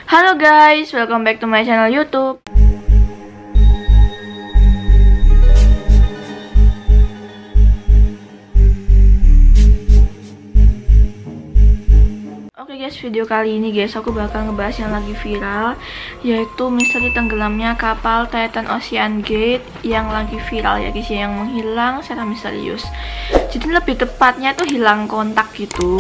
Halo guys, welcome back to my channel YouTube. Oke guys, video kali ini guys aku bakal ngebahas yang lagi viral, yaitu misteri tenggelamnya kapal Titan Ocean Gate yang lagi viral ya guys ya, yang menghilang secara misterius. Jadi lebih tepatnya tuh hilang kontak gitu.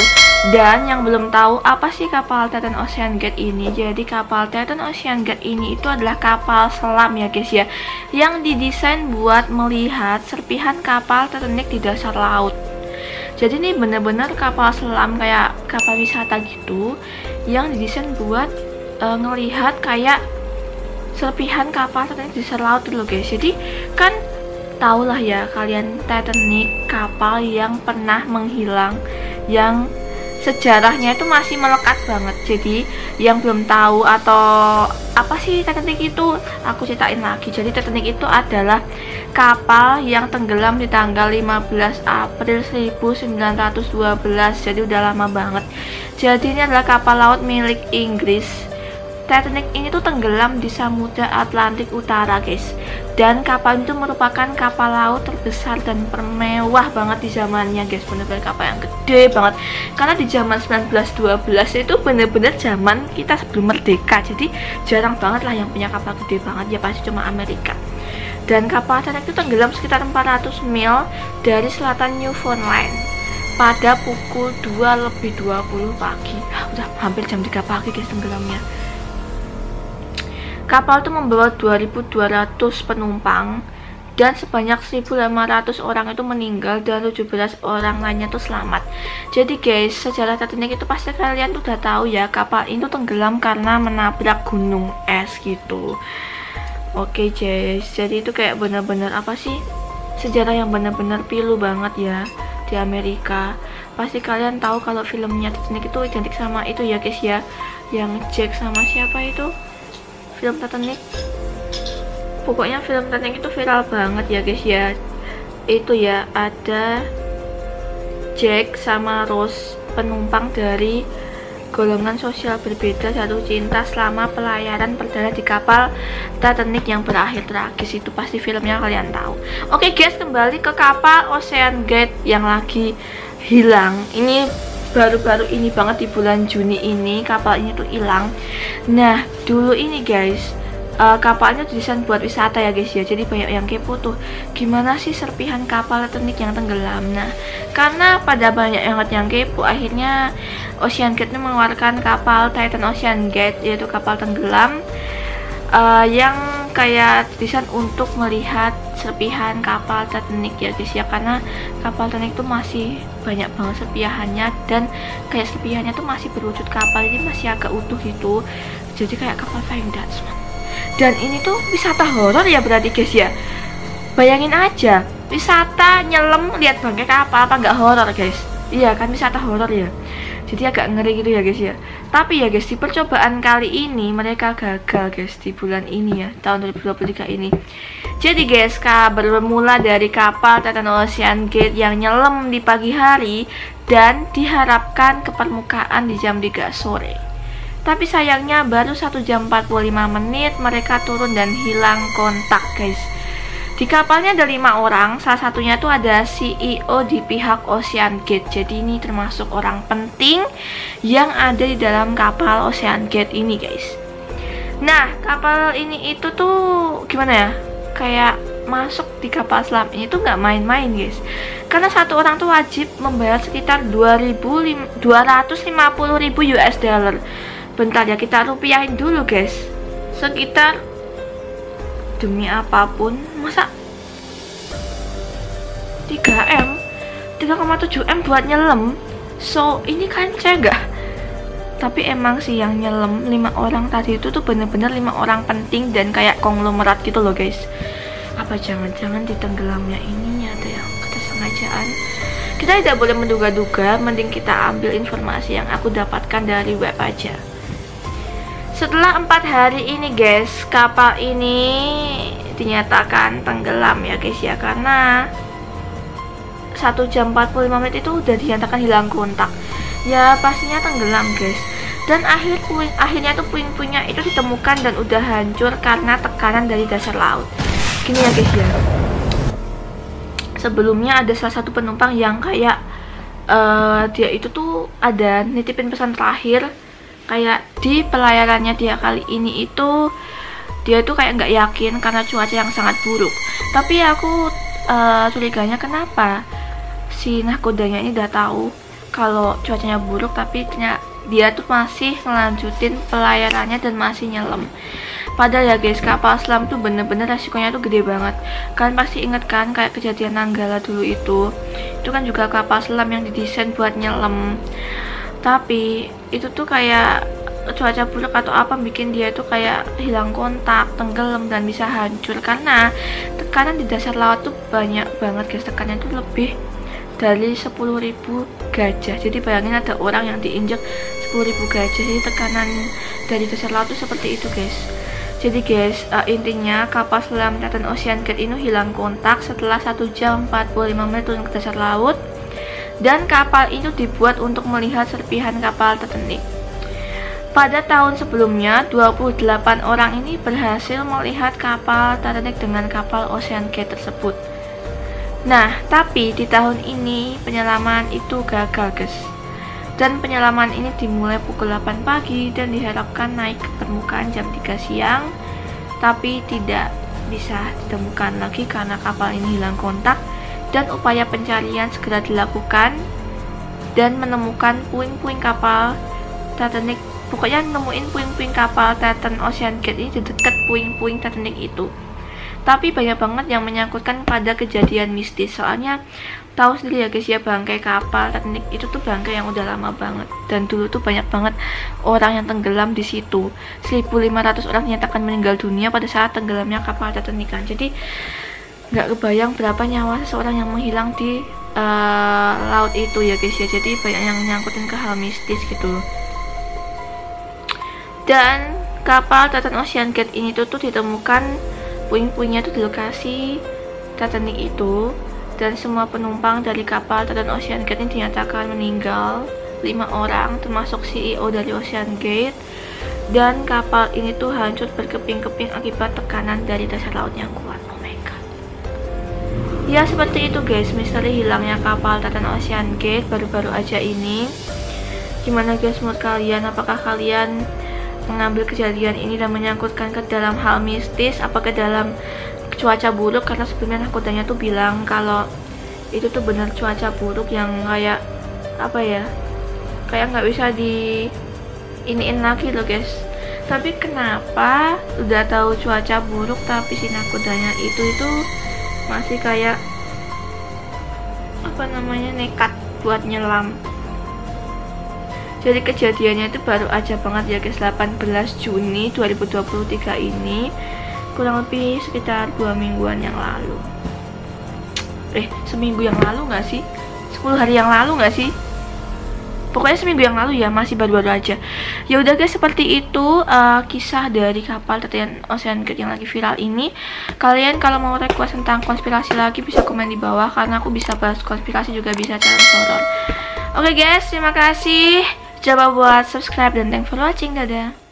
Dan yang belum tahu apa sih kapal Titan Ocean Gate ini, jadi kapal Titan Ocean Gate ini itu adalah kapal selam ya guys ya, yang didesain buat melihat serpihan kapal Titanic di dasar laut. Jadi ini bener-bener kapal selam kayak kapal wisata gitu, yang didesain buat ngelihat kayak serpihan kapal Titanic di dasar laut dulu guys. Jadi kan tau lah ya kalian, Titanic kapal yang pernah menghilang, yang sejarahnya itu masih melekat banget. Jadi yang belum tahu atau apa sih Titanic itu, aku ceritain lagi. Jadi Titanic itu adalah kapal yang tenggelam di tanggal 15 April 1912. Jadi udah lama banget. Jadi ini adalah kapal laut milik Inggris. Titanic ini tuh tenggelam di Samudra Atlantik Utara guys. Dan kapal itu merupakan kapal laut terbesar dan termewah banget di zamannya guys. Bener-bener kapal yang gede banget. Karena di zaman 1912 itu bener-bener zaman kita sebelum merdeka. Jadi jarang banget lah yang punya kapal gede banget, ya pasti cuma Amerika. Dan kapal Titanic itu tenggelam sekitar 400 mil dari selatan Newfoundland pada pukul 2:20 pagi. Udah hampir jam 3 pagi guys tenggelamnya. Kapal itu membawa 2.200 penumpang dan sebanyak 1.500 orang itu meninggal dan 17 orang lainnya tuh selamat. Jadi guys, sejarah Titanic itu pasti kalian tuh udah tahu ya, kapal itu tenggelam karena menabrak gunung es gitu. Oke guys, jadi itu kayak bener-bener apa sih, sejarah yang bener-bener pilu banget ya di Amerika. Pasti kalian tahu kalau filmnya Titanic itu identik sama itu ya guys ya, yang Jack sama siapa itu, film Titanic. Pokoknya film Titanic itu viral banget ya guys ya. Itu ya, ada Jack sama Rose, penumpang dari golongan sosial berbeda jatuh cinta selama pelayaran perdana di kapal Titanic yang berakhir tragis. Itu pasti filmnya kalian tahu. Oke guys, kembali ke kapal Ocean Gate yang lagi hilang. Ini baru-baru ini banget, di bulan Juni ini kapal ini tuh hilang. Nah dulu ini guys, kapalnya didesain buat wisata ya guys ya. Jadi banyak yang kepo tuh, gimana sih serpihan kapal Titanic yang tenggelam. Nah karena pada banyak yang kepo, akhirnya Ocean Gate mengeluarkan kapal Titan Ocean Gate, yaitu kapal tenggelam yang kayak desain untuk melihat serpihan kapal Titanic ya guys ya. Karena kapal Titanic itu masih banyak banget serpihannya, dan kayak serpihannya tuh masih berwujud kapal, ini masih agak utuh gitu. Jadi kayak kapal Flying Dutchman. Dan ini tuh wisata horor ya berarti guys ya. Bayangin aja, wisata nyelam lihat bangkai kapal, apa nggak horor guys? Iya kan, wisata horor ya. Jadi agak ngeri gitu ya guys ya. Tapi ya guys, di percobaan kali ini mereka gagal guys di bulan ini ya, tahun 2023 ini. Jadi guys, bermula dari kapal Titan Ocean Gate yang nyelam di pagi hari dan diharapkan ke permukaan di jam 3 sore. Tapi sayangnya baru 1 jam 45 menit mereka turun dan hilang kontak guys. Di kapalnya ada 5 orang, salah satunya tuh ada CEO di pihak Ocean Gate. Jadi ini termasuk orang penting yang ada di dalam kapal Ocean Gate ini guys. Nah kapal ini itu tuh gimana ya, kayak masuk di kapal selam ini tuh nggak main-main guys. Karena satu orang tuh wajib membayar sekitar 250.000 US dollar. Bentar ya, kita rupiahin dulu guys. Sekitar, demi apapun, masa 3M 3,7M buat nyelam. So ini kan cegah. Tapi emang sih yang nyelam 5 orang tadi itu tuh bener-bener 5 orang penting dan kayak konglomerat gitu loh guys. Apa jangan-jangan di tenggelamnya ini ada yang kesengajaan? Kita tidak boleh menduga-duga, mending kita ambil informasi yang aku dapatkan dari web aja. Setelah 4 hari ini guys, kapal ini dinyatakan tenggelam ya guys ya. Karena 1 jam 45 menit itu udah dinyatakan hilang kontak. Ya pastinya tenggelam guys. Dan akhirnya tuh puing-puingnya itu ditemukan dan udah hancur karena tekanan dari dasar laut. Gini ya guys ya, sebelumnya ada salah satu penumpang yang kayak dia itu tuh ada nitipin pesan terakhir, kayak di pelayarannya dia kali ini itu dia tuh kayak nggak yakin karena cuaca yang sangat buruk. Tapi aku curiganya kenapa si nahkodanya ini udah tahu kalau cuacanya buruk tapi ternyata dia tuh masih ngelanjutin pelayarannya dan masih nyelam. Padahal ya guys, kapal selam tuh bener-bener resikonya tuh gede banget. Kalian pasti inget kan kayak kejadian Nanggala dulu itu kan juga kapal selam yang didesain buat nyelam. Tapi itu tuh kayak cuaca buruk atau apa bikin dia tuh kayak hilang kontak, tenggelam dan bisa hancur karena tekanan di dasar laut tuh banyak banget guys. Tekanannya tuh lebih dari 10.000 gajah. Jadi bayangin ada orang yang diinjek 10.000 gajah. Jadi tekanan dari dasar laut tuh seperti itu guys. Jadi guys, intinya kapal selam Titan Ocean Gate ini hilang kontak setelah 1 jam 45 menit turun ke dasar laut. Dan kapal itu dibuat untuk melihat serpihan kapal Titanic. Pada tahun sebelumnya, 28 orang ini berhasil melihat kapal Titanic dengan kapal Ocean Gate tersebut. Nah, tapi di tahun ini penyelaman itu gagal guys. Dan penyelaman ini dimulai pukul 8 pagi dan diharapkan naik ke permukaan jam 3 siang. Tapi tidak bisa ditemukan lagi karena kapal ini hilang kontak. Dan upaya pencarian segera dilakukan dan menemukan puing-puing kapal Titanic. Pokoknya nemuin puing-puing kapal Titan Ocean Gate ini di dekat puing-puing Titanic itu. Tapi banyak banget yang menyangkutkan pada kejadian mistis. Soalnya tahu sendiri ya guys ya, bangkai kapal Titanic itu tuh bangkai yang udah lama banget. Dan dulu tuh banyak banget orang yang tenggelam di situ. 1.500 orang dinyatakan meninggal dunia pada saat tenggelamnya kapal Titanic kan. Jadi nggak kebayang berapa nyawa seseorang yang menghilang di laut itu ya guys ya. Jadi banyak yang nyangkutin ke hal mistis gitu. Dan kapal Titan Ocean Gate ini tuh ditemukan puing-puingnya itu di lokasi Titanic itu. Dan semua penumpang dari kapal Titan Ocean Gate ini dinyatakan meninggal, 5 orang termasuk CEO dari Ocean Gate. Dan kapal ini tuh hancur berkeping-keping akibat tekanan dari dasar laut yang kuat. Oh my god. Ya seperti itu guys, misteri hilangnya kapal Titan Ocean Gate baru-baru aja ini. Gimana guys menurut kalian? Apakah kalian mengambil kejadian ini dan menyangkutkan ke dalam hal mistis, apa ke dalam cuaca buruk? Karena sebelumnya nahkodanya tuh bilang kalau itu tuh bener cuaca buruk yang kayak apa ya, kayak nggak bisa di iniin lagi loh guys. Tapi kenapa udah tahu cuaca buruk tapi si nahkodanya itu masih kayak apa namanya, nekat buat nyelam. Jadi kejadiannya itu baru aja banget ya guys, 18 Juni 2023 ini, kurang lebih sekitar 2 mingguan yang lalu. Seminggu yang lalu nggak sih? 10 hari yang lalu nggak sih? Pokoknya seminggu yang lalu ya, masih baru-baru aja. Ya udah guys, seperti itu kisah dari kapal Titan Ocean Gate yang lagi viral ini. Kalian kalau mau request tentang konspirasi lagi bisa komen di bawah, karena aku bisa bahas konspirasi juga bisa channel horror. Oke guys, terima kasih. Coba buat subscribe dan thanks for watching. Dadah.